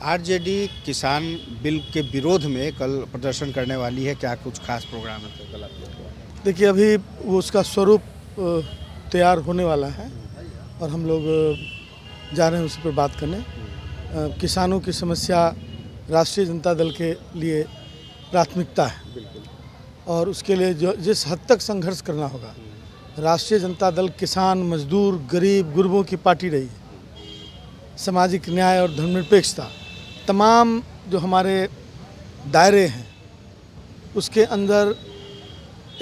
RJD किसान bill के विरोध में कल प्रदर्शन करने वाली है, क्या कुछ खास प्रोग्राम है तो कल आप लोग का? देखिए, अभी वो उसका स्वरूप तैयार होने वाला है और हम लोग जा रहे हैं उसी पर बात करने। किसानों की समस्या राष्ट्रीय जनता दल के लिए प्राथमिकता है और उसके लिए जो जिस हद तक संघर्ष करना होगा, राष्ट्रीय जनता दल किसान, मजदूर, गरीब, गुरबों की पार्टी रही है। सामाजिक न्याय और धर्मनिरपेक्षता तमाम जो हमारे दायरे हैं उसके अंदर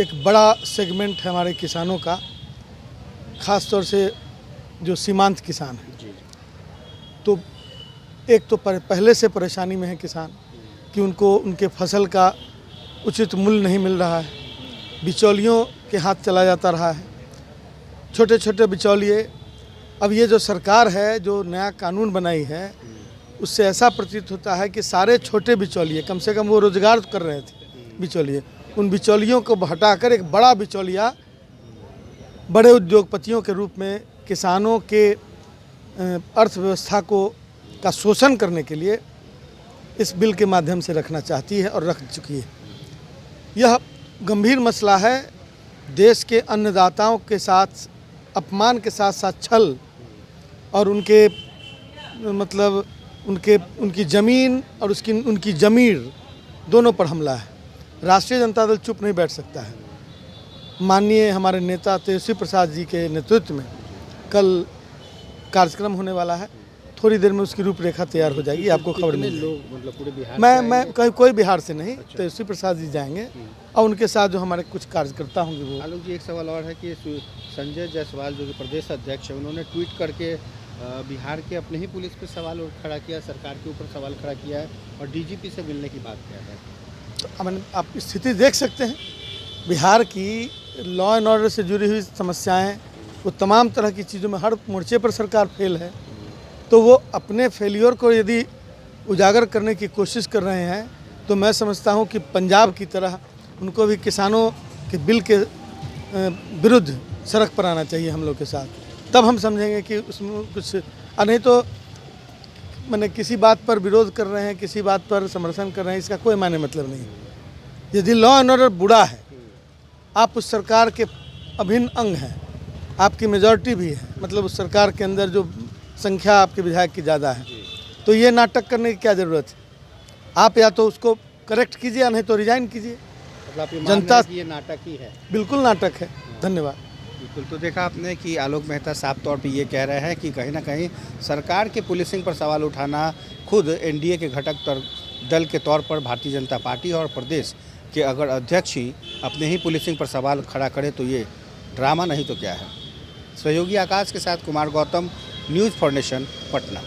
एक बड़ा सेगमेंट है हमारे किसानों का, ख़ास तौर से जो सीमांत किसान हैं। तो एक तो पहले से परेशानी में है किसान कि उनको उनके फसल का उचित मूल्य नहीं मिल रहा है, बिचौलियों के हाथ चला जाता रहा है, छोटे छोटे बिचौलिए। अब ये जो सरकार है, जो नया कानून बनाई है, उससे ऐसा प्रतीत होता है कि सारे छोटे बिचौलिए, कम से कम वो रोजगार कर रहे थे बिचौलिए, उन बिचौलियों को हटाकर एक बड़ा बिचौलिया बड़े उद्योगपतियों के रूप में किसानों के अर्थव्यवस्था का शोषण करने के लिए इस बिल के माध्यम से रखना चाहती है और रख चुकी है। यह गंभीर मसला है। देश के अन्नदाताओं के साथ अपमान के साथ साथ छल और उनकी ज़मीन और उनकी ज़मीर दोनों पर हमला है। राष्ट्रीय जनता दल चुप नहीं बैठ सकता है। माननीय हमारे नेता तेजस्वी प्रसाद जी के नेतृत्व में कल कार्यक्रम होने वाला है, थोड़ी देर में उसकी रूपरेखा तैयार हो जाएगी, आपको खबर मिल जाएगी। मतलब पूरे बिहार मैं कोई बिहार से नहीं, तेजस्वी प्रसाद जी जाएंगे और उनके साथ जो हमारे कुछ कार्यकर्ता होंगे वो। आलोक जी, एक सवाल और है कि संजय जायसवाल जो कि प्रदेश अध्यक्ष है, उन्होंने ट्वीट करके बिहार के अपने ही पुलिस पे सवाल खड़ा किया, सरकार के ऊपर सवाल खड़ा किया है और डीजीपी से मिलने की बात किया है। तो आप स्थिति देख सकते हैं, बिहार की लॉ एंड ऑर्डर से जुड़ी हुई समस्याएं, वो तमाम तरह की चीज़ों में हर मोर्चे पर सरकार फेल है। तो वो अपने फेलियर को यदि उजागर करने की कोशिश कर रहे हैं तो मैं समझता हूं कि पंजाब की तरह उनको भी किसानों के बिल के विरुद्ध सड़क पर आना चाहिए हम लोग के साथ, तब हम समझेंगे कि उसमें कुछ नहीं तो मैंने किसी बात पर विरोध कर रहे हैं, किसी बात पर समर्थन कर रहे हैं, इसका कोई मायने मतलब नहीं। यदि लॉ एंड ऑर्डर बुरा है, आप उस सरकार के अभिन्न अंग हैं, आपकी मेजॉरिटी भी है, मतलब उस सरकार के अंदर जो संख्या आपके विधायक की ज़्यादा है, तो ये नाटक करने की क्या ज़रूरत है? आप या तो उसको करेक्ट कीजिए या नहीं तो रिजाइन कीजिए। जनता ये नाटक ही है। बिल्कुल नाटक है। धन्यवाद। बिल्कुल, तो देखा आपने कि आलोक मेहता साफ तौर पे ये कह रहे हैं कि कहीं ना कहीं सरकार के पुलिसिंग पर सवाल उठाना खुद एनडीए के घटक दल के तौर पर भारतीय जनता पार्टी और प्रदेश के अगर अध्यक्ष ही अपने ही पुलिसिंग पर सवाल खड़ा करे तो ये ड्रामा नहीं तो क्या है। सहयोगी आकाश के साथ Kumar Gautam, news for nation, Patna.